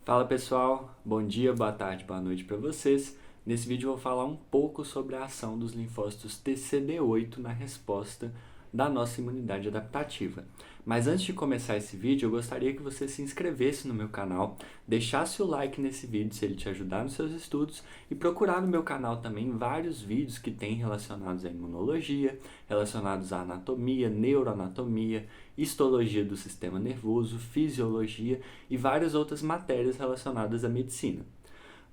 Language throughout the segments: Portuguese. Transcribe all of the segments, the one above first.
Fala pessoal, bom dia, boa tarde, boa noite para vocês. Nesse vídeo eu vou falar um pouco sobre a ação dos linfócitos TCD8 na resposta da nossa imunidade adaptativa. Mas antes de começar esse vídeo, eu gostaria que você se inscrevesse no meu canal, deixasse o like nesse vídeo se ele te ajudar nos seus estudos e procurar no meu canal também vários vídeos que tem relacionados à imunologia, relacionados à anatomia, neuroanatomia, histologia do sistema nervoso, fisiologia e várias outras matérias relacionadas à medicina.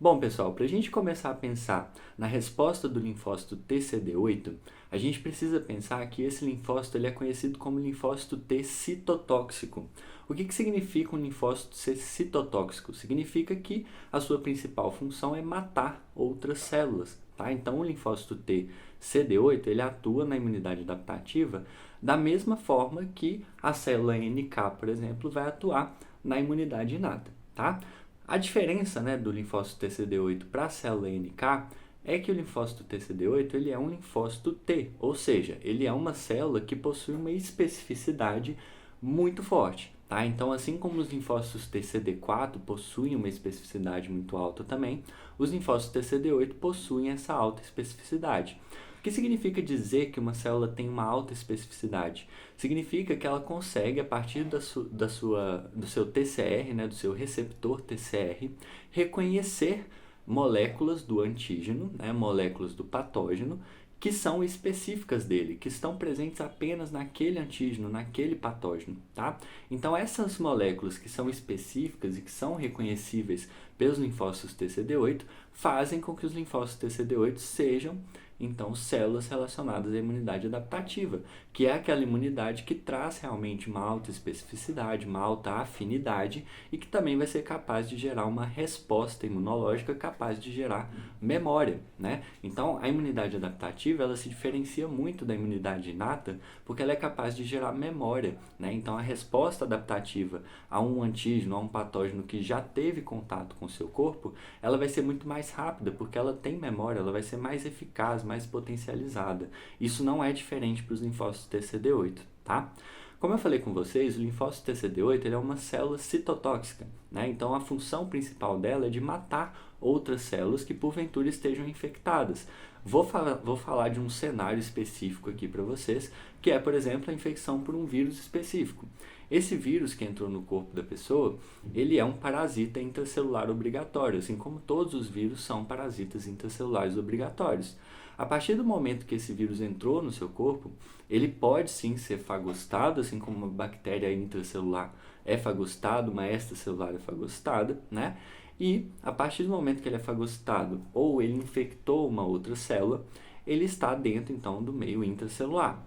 Bom, pessoal, para a gente começar a pensar na resposta do linfócito TCD8, a gente precisa pensar que esse linfócito ele é conhecido como linfócito T citotóxico. O que significa um linfócito ser citotóxico? Significa que a sua principal função é matar outras células. Tá? Então, o linfócito T CD8 ele atua na imunidade adaptativa da mesma forma que a célula NK, por exemplo, vai atuar na imunidade inata. Tá? A diferença, do linfócito TCD8 para a célula NK é que o linfócito TCD8 ele é um linfócito T, ou seja, ele é uma célula que possui uma especificidade muito forte. Tá? Então, assim como os linfócitos TCD4 possuem uma especificidade muito alta também, os linfócitos TCD8 possuem essa alta especificidade. O que significa dizer que uma célula tem uma alta especificidade? Significa que ela consegue, a partir do seu TCR, do seu receptor TCR, reconhecer moléculas do antígeno, moléculas do patógeno, que são específicas dele, que estão presentes apenas naquele antígeno, naquele patógeno, tá? Então, essas moléculas que são específicas e que são reconhecíveis pelos linfócitos TCD8 fazem com que os linfócitos TCD8 sejam então células relacionadas à imunidade adaptativa, que é aquela imunidade que traz realmente uma alta especificidade, uma alta afinidade e que também vai ser capaz de gerar uma resposta imunológica capaz de gerar memória, né? Então, a imunidade adaptativa, ela se diferencia muito da imunidade inata porque ela é capaz de gerar memória, né? Então, a resposta adaptativa a um antígeno, a um patógeno que já teve contato com o seu corpo, ela vai ser muito mais rápida porque ela tem memória, ela vai ser mais eficaz, mais potencializada. Isso não é diferente para os linfócitos TCD8, tá? Como eu falei com vocês, o linfócito TCD8 ele é uma célula citotóxica, né? Então a função principal dela é de matar outras células que porventura estejam infectadas. Vou falar de um cenário específico aqui para vocês, que é, por exemplo, a infecção por um vírus específico. Esse vírus que entrou no corpo da pessoa, ele é um parasita intracelular obrigatório, assim como todos os vírus são parasitas intracelulares obrigatórios. A partir do momento que esse vírus entrou no seu corpo, ele pode sim ser fagocitado, assim como uma bactéria intracelular é fagocitada, uma extracelular é fagocitada, né? E a partir do momento que ele é fagocitado ou ele infectou uma outra célula, ele está dentro então do meio intracelular.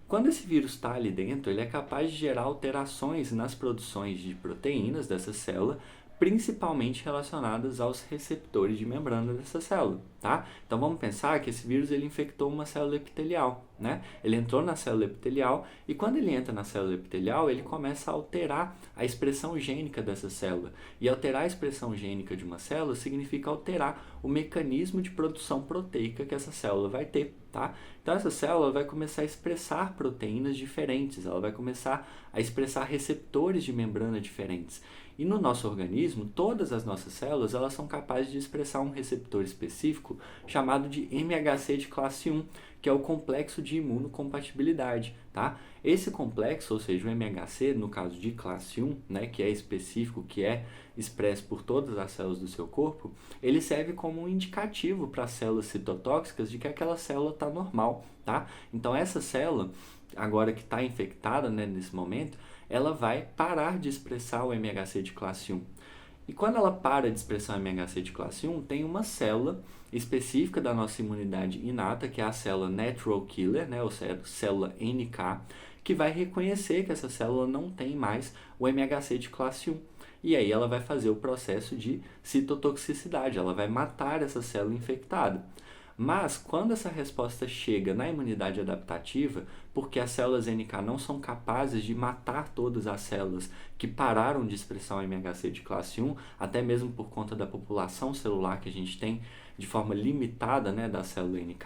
Quando esse vírus está ali dentro, ele é capaz de gerar alterações nas produções de proteínas dessa célula, principalmente relacionadas aos receptores de membrana dessa célula, tá? Então vamos pensar que esse vírus ele infectou uma célula epitelial, né? Ele entrou na célula epitelial e quando ele entra na célula epitelial, ele começa a alterar a expressão gênica dessa célula. E alterar a expressão gênica de uma célula significa alterar o mecanismo de produção proteica que essa célula vai ter, tá? Então essa célula vai começar a expressar proteínas diferentes, ela vai começar a expressar receptores de membrana diferentes. E no nosso organismo, todas as nossas células elas são capazes de expressar um receptor específico chamado de MHC de classe 1, que é o complexo de imunocompatibilidade, tá? Esse complexo, ou seja, o MHC, no caso de classe 1, que é específico, que é expresso por todas as células do seu corpo, ele serve como um indicativo para as células citotóxicas de que aquela célula está normal, tá? Então essa célula, agora que está infectada, nesse momento, ela vai parar de expressar o MHC de classe 1. E quando ela para de expressar o MHC de classe 1, tem uma célula específica da nossa imunidade inata, que é a célula Natural Killer, ou seja, célula NK, que vai reconhecer que essa célula não tem mais o MHC de classe 1. E aí ela vai fazer o processo de citotoxicidade, ela vai matar essa célula infectada. Mas, quando essa resposta chega na imunidade adaptativa, porque as células NK não são capazes de matar todas as células que pararam de expressar o MHC de classe 1, até mesmo por conta da população celular que a gente tem de forma limitada, da célula NK,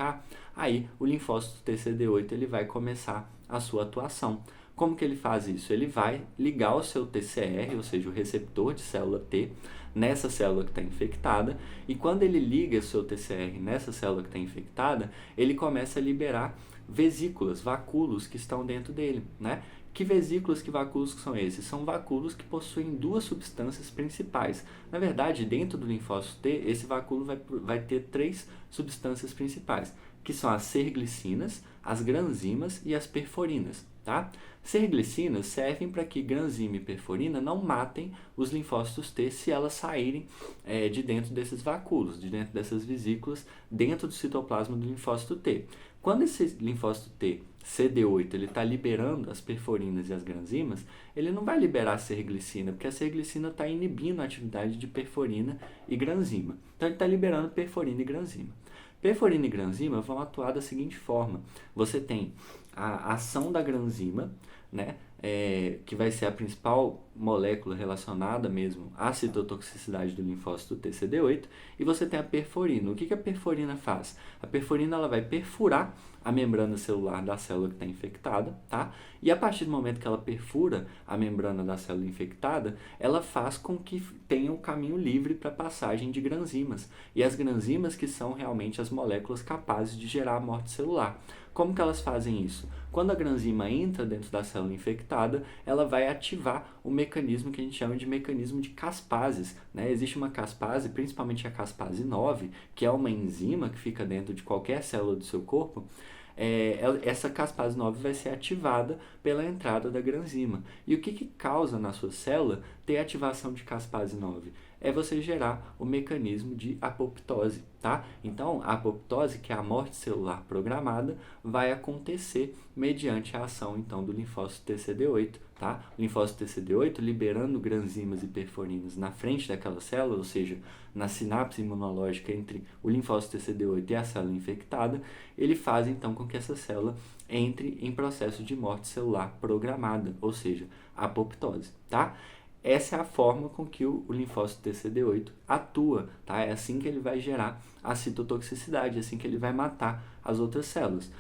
aí o linfócito TCD8 ele vai começar a sua atuação. Como que ele faz isso? Ele vai ligar o seu TCR, ou seja, o receptor de célula T, nessa célula que está infectada, e quando ele liga o seu TCR nessa célula que está infectada, ele começa a liberar vesículas, vacúolos que estão dentro dele, né? Que vesículas, que vacúolos que são esses? São vacúolos que possuem duas substâncias principais. Na verdade, dentro do linfócito T, esse vacúolo vai ter três substâncias principais, que são as serglicinas, as granzimas e as perforinas, tá? Serglicinas servem para que granzima e perforina não matem os linfócitos T se elas saírem de dentro desses vacúolos, de dentro dessas vesículas, dentro do citoplasma do linfócito T. Quando esse linfócito T, CD8, ele está liberando as perforinas e as granzimas, ele não vai liberar a serglicina, porque a serglicina está inibindo a atividade de perforina e granzima. Então ele está liberando perforina e granzima. Perforina e granzima vão atuar da seguinte forma: você tem a ação da granzima, né, que vai ser a principal molécula relacionada mesmo à citotoxicidade do linfócito TCD8, e você tem a perforina. O que a perforina faz? A perforina ela vai perfurar a membrana celular da célula que está infectada, tá? E a partir do momento que ela perfura a membrana da célula infectada, ela faz com que tenha um caminho livre para a passagem de granzimas. E as granzimas que são realmente as moléculas capazes de gerar a morte celular. Como que elas fazem isso? Quando a granzima entra dentro da célula infectada, ela vai ativar o mecanismo que a gente chama de mecanismo de caspases, né? Existe uma caspase, principalmente a caspase 9, que é uma enzima que fica dentro de qualquer célula do seu corpo. Essa caspase 9 vai ser ativada pela entrada da granzima. E o que causa na sua célula ter ativação de caspase 9? É você gerar o mecanismo de apoptose, tá? Então, a apoptose, que é a morte celular programada, vai acontecer mediante a ação, então, do linfócito TCD8, tá? O linfócito TCD8 liberando granzimas e perforinas na frente daquela célula, ou seja, na sinapse imunológica entre o linfócito TCD8 e a célula infectada, ele faz, então, com que essa célula entre em processo de morte celular programada, ou seja, apoptose, tá? Essa é a forma com que o linfócito TCD8 atua, tá? É assim que ele vai gerar a citotoxicidade, é assim que ele vai matar as outras células.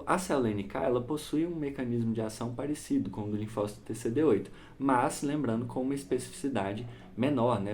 A célula NK, ela possui um mecanismo de ação parecido com o do linfócito TCD8, mas lembrando com uma especificidade menor, né?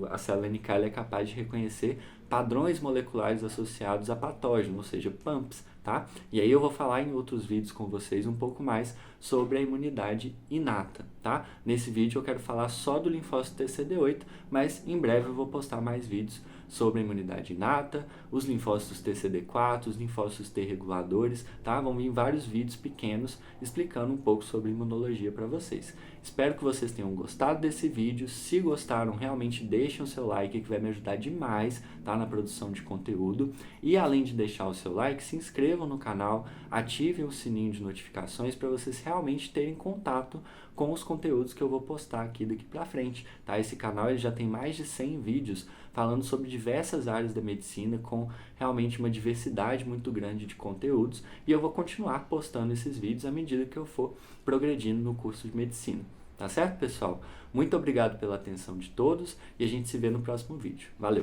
A célula NK ela é capaz de reconhecer padrões moleculares associados a patógenos, ou seja, PAMPs, tá? E aí eu vou falar em outros vídeos com vocês um pouco mais sobre a imunidade inata, tá? Nesse vídeo eu quero falar só do linfócito TCD8, mas em breve eu vou postar mais vídeos sobre a imunidade inata, os linfócitos TCD4, os linfócitos T reguladores, tá? Vão vir vários vídeos pequenos explicando um pouco sobre imunologia para vocês. Espero que vocês tenham gostado desse vídeo. Se gostaram, realmente deixem o seu like, que vai me ajudar demais, tá, na produção de conteúdo. E além de deixar o seu like, se inscrevam no canal, ativem o sininho de notificações para vocês realmente terem contato com os conteúdos que eu vou postar aqui daqui para frente, tá? Esse canal ele já tem mais de 100 vídeos falando sobre diversas áreas da medicina, com realmente uma diversidade muito grande de conteúdos, e eu vou continuar postando esses vídeos à medida que eu for progredindo no curso de medicina. Tá certo, pessoal? Muito obrigado pela atenção de todos e a gente se vê no próximo vídeo. Valeu!